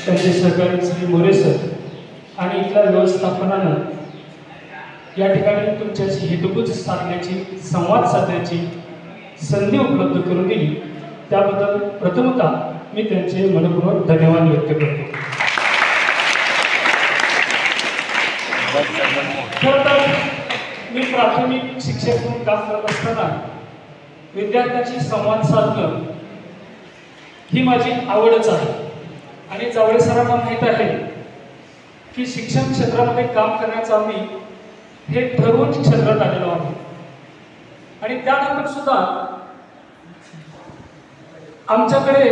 त्यांचे सहकारी श्री मोरे सर आणि इथल्या व्यवस्थापनानं या ठिकाणी तुमच्याशी हितगुज साधण्याची, संवाद साधण्याची संधी उपलब्ध करून दिली त्याबद्दल प्रथमतः मी त्यांचे मनपूर्वक धन्यवाद व्यक्त करतो. खरं तर मी प्राथमिक शिक्षक म्हणून काम करत असताना विद्यार्थ्यांशी संवाद साधणं ही माझी आवडच आहे आणि जावळे सरांना माहीत आहे की शिक्षण क्षेत्रामध्ये काम करण्याचं आम्ही हे ठरवून क्षेत्रात आलेलो आहोत आणि त्यानंतर सुद्धा आमच्याकडे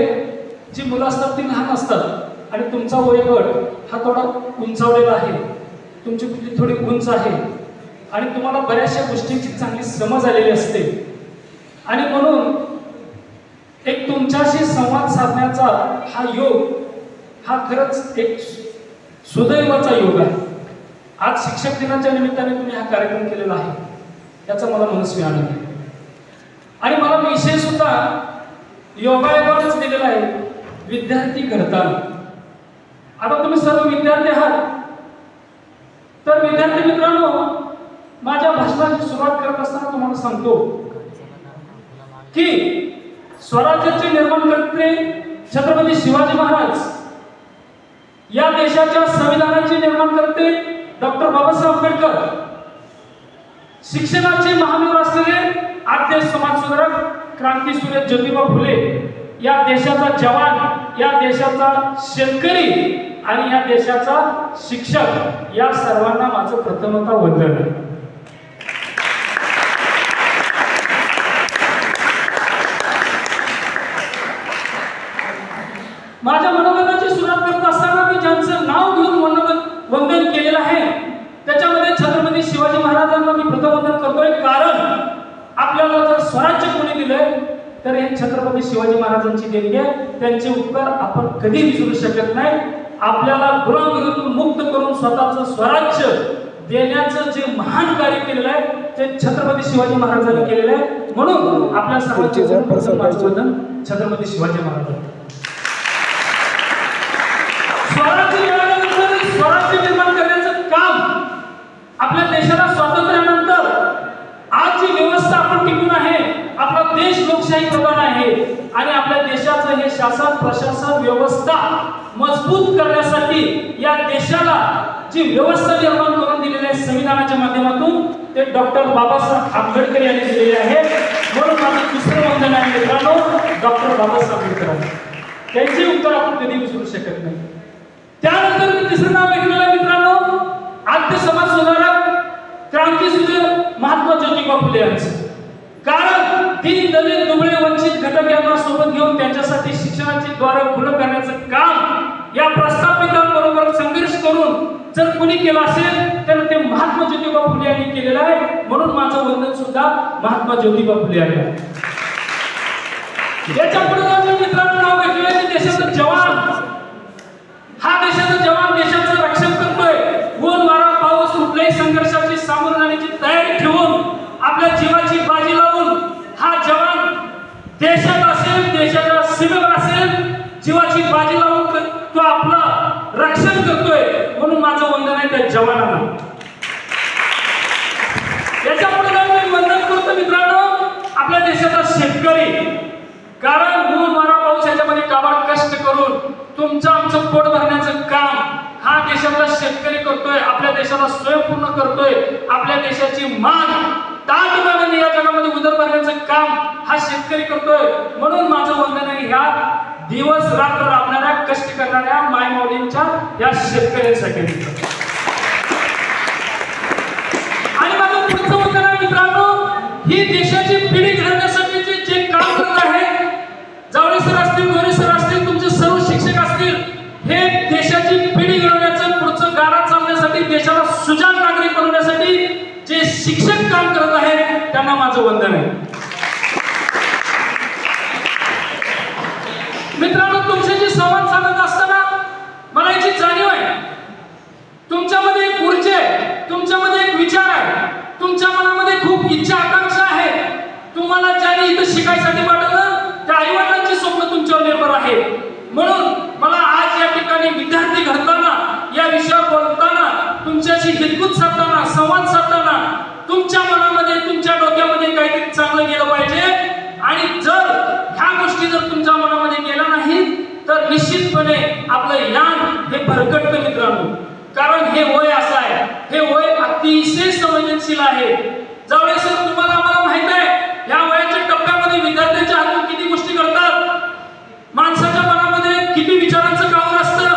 जी मुलं असतात ती लहान असतात आणि तुमचा वयोगट हा थोडा उंचावलेला आहे, तुमची बुद्धी थोडी उंच आहे आणि तुम्हाला बऱ्याचशा गोष्टींची चांगली समज आलेली असते आणि म्हणून एक तुमच्याशी संवाद साधण्याचा हा योग हा खरंच एक सुदैवाचा योग आहे. आज शिक्षक दिनाच्या निमित्ताने तुम्ही हा कार्यक्रम केलेला आहे याचा मला मनस्वी आनंद आहे आणि मला विषय सुद्धा योगायोगानेच दिलेला आहे, विद्यार्थी घडताना. आता तुम्ही सर्व विद्यार्थी आहात तर विद्यार्थी मित्रांनो, माझ्या भाषणाची सुरुवात करत असताना तुम्हाला सांगतो की स्वराज्याचे निर्माणकर्ते छत्रपती शिवाजी महाराज, या देशाच्या संविधानाचे निर्माणकर्ते डॉक्टर बाबासाहेब आंबेडकर, शिक्षणाचे महावीर असलेले आद्य समाजसुधारक क्रांतीसूर्य ज्योतिबा फुले, या देशाचा जवान, या देशाचा शेतकरी आणि या देशाचा शिक्षक, या सर्वांना माझं प्रथमतः वंदन आहे. माझ्या मनोगताची सुरुवात करत असताना मी ज्यांचं नाव घेऊन वंदन केलेलं आहे त्याच्यामध्ये छत्रपती शिवाजी महाराजांना मी प्रथम वंदन करतोय, कारण आपल्याला जर स्वराज्य कोणी दिलंय तर हे छत्रपती शिवाजी महाराजांची देणगी आहे. त्यांचे उपकार आपण कधी विसरू शकत नाही. आपल्याला गुलामगिरीतून मुक्त करून स्वतःचं स्वराज्य देण्याचं जे महान कार्य केलेलं आहे ते छत्रपती शिवाजी महाराजांनी केलेलं आहे. म्हणून आपल्या सर्वांचं वंदन छत्रपती शिवाजी महाराजांना. स्वराज्य निर्माण करण्याचं काम आपल्या देशाला स्वातंत्र्यानंतर आज जी व्यवस्था आपण टिकून आहे, आपला देश लोकशाही प्रधान आहे आणि आपल्या देशाचं हे शासन प्रशासन व्यवस्था मजबूत करण्यासाठी या देशाला जी व्यवस्था निर्माण करून दिलेली आहे संविधानाच्या माध्यमातून, ते डॉक्टर बाबासाहेब आंबेडकर यांनी दिलेले आहे. म्हणून माझं दुसरं वंदन आहे मित्रांनो, डॉक्टर बाबासाहेब आंबेडकर. त्यांचे उत्तर आपण कधी विसरू शकत नाही. त्यानंतर मी तिसरं नाव घेतलेलं मित्रांनो, आद्य समाज सुधारक क्रांतीसूर्य महात्मा ज्योतिबा फुले यांचं. कारण दीन दलित दुबळे वंचित घटक यांना सोबत घेऊन त्यांच्यासाठी शिक्षणाची द्वारं खुलं करण्याचं काम या प्रस्थापितांबरोबर संघर्ष करून जर कुणी केलं असेल तर ते महात्मा ज्योतिबा फुले यांनी केलेलं आहे. म्हणून माझं वंदन सुद्धा महात्मा ज्योतिबा फुले यांना. याच्या पुढे मित्रांनो नाव घेतलेलं आहे देशाचा जवान. हा देशाचा जवान देशाचं रक्षण करतोय. ऊन वारा पाऊस कुठल्याही संघर्षाची सामोरं जाण्याची तयारी ठेवून आपल्या जीवाची बाजी लावून हा जवान देशात असेल, देशाच्या सीमेवर असेल, जीवाची बाजी लावून तो आपलं रक्षण करतोय. म्हणून माझं वंदन आहे त्या जवानांना. याच्या पुढे मी वंदन करतो मित्रांनो आपल्या देशाचा शेतकरी. कारण ऊन वारा पाऊस याच्यामध्ये काबाड कष्ट करून तुमचं आमचं पोट भरण्याचं काम हा देशातला शेतकरी करतोय. आपल्या देशाला स्वयंपूर्ण करतोय. आपल्या देशाची मान ताटमानाने या जगामध्ये उदर भरण्याचं काम हा शेतकरी करतोय. म्हणून माझं वंदन आहे ह्या दिवस रात्र राबणाऱ्या कष्ट करणाऱ्या मायमाऊलींच्या या शेतकऱ्यांसाठी. आणि माझं पुढचं वंदन आहे मित्रांनो, ही देशाची पिढी घडवण्यासाठी जे काम करत आहे, जावळे सर असतील, गोरे सर असतील, तुमचे सर्व शिक्षक असतील, हे देशाची पिढी घडवण्याचं पुढचं गाडा चालण्यासाठी, देशाला सुजाण नागरिक बनवण्यासाठी जे शिक्षक काम करत आहेत त्यांना माझं वंदन आहे. मित्रांनो, तुमच्याशी संवाद साधत असताना मला याची जाणीव आहे, तुमच्यामध्ये एक ऊर्जा आहे, तुमच्यामध्ये एक विचार आहे, तुमच्या मनामध्ये खूप इच्छा आकांक्षा आहे. तुम्हाला ज्यांनी इथं शिकायसाठी पाठवलं त्या आईवडिलांची स्वप्न तुमच्यावर निर्भर आहे. म्हणून मला आज या ठिकाणी तुमच्याशी हितगुज साधताना, संवाद साधताना तुमच्या मनामध्ये, तुमच्या डोक्यामध्ये काहीतरी चांगलं गेलं पाहिजे. आणि जर ह्या गोष्टी जर तुमच्या मनामध्ये गेल्या नाहीत तर निश्चितपणे आपलं यान हे भरकटतं मित्रांनो. कारण हे वय असं आहे, हे वय अतिशय संवेदनशील आहे. जावळे सर, तुम्हाला आम्हाला माहित आहे या वयाच्या टप्प्यामध्ये विद्यार्थ्यांच्या हातून किती गोष्टी घडतात, माणसाच्या मनामध्ये किती विचारांचं कावर असतं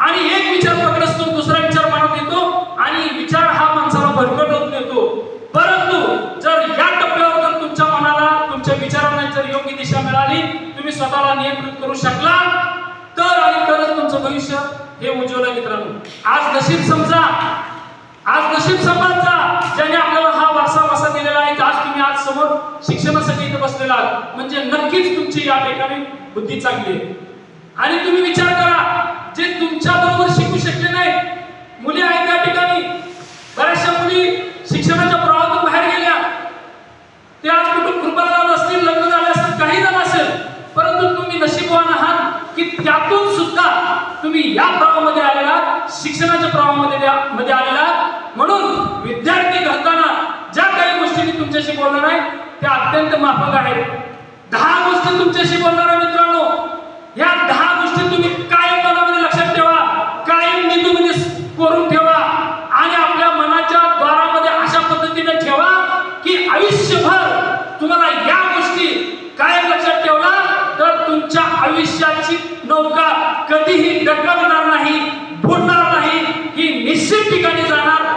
आणि एक विचार पकडतो, दुसरा विचार मनात येतो आणि विचार हा माणसाला भरकटवून देतो. परंतु जर या टप्प्यावर जर तुमच्या मनाला, तुमच्या विचारांना जर योग्य दिशा मिळाली, तुम्ही स्वतःला नियंत्रित करू शकला तर आणि तरच तुमचं भविष्य हे उज्ज्वल आहे मित्रांनो. आज नशीब समजा, आज नशीब समजा ज्याने आपल्याला हा वारसा दिलेला आहे. आज तुम्ही आज समोर शिक्षणासाठी इथे बसलेला आहात म्हणजे नक्कीच तुमची या ठिकाणी बुद्धी चांगली आहे. आणि तुम्ही विचार करा, जे तुमच्या बरोबर शिकू शकले नाही, मुली आहेत त्या ठिकाणी, बऱ्याचशा मुली शिक्षणाच्या प्रवाहातून बाहेर गेल्या, ते आज कुठून कृपाला असतील, लग्न झाले असेल, काही झालं असेल, परंतु तुम्ही नशीबवान आहात की त्यातून सुद्धा तुम्ही या प्रवाहामध्ये आलेला, शिक्षणाच्या प्रवाहामध्ये आलेला. म्हणून विद्यार्थी घडताना ज्या काही गोष्टी मी तुमच्याशी बोलणार आहे त्या अत्यंत माफक आहेत. 10 गोष्टी तुमच्याशी बोलणार आहे मित्रांनो. या 10 गोष्टी तुम्ही कायम मनामध्ये लक्षात ठेवा, कायम मेंदूमध्ये कोरून ठेवा आणि आपल्या मनाच्या द्वारामध्ये अशा पद्धतीने ठेवा की आयुष्यभर तुम्हाला या गोष्टी कायम लक्षात ठेवला तर तुमच्या आयुष्याची नौका कधीही डगमगणार नाही, बुडणार नाही, ही निश्चित ठिकाणी जाणार.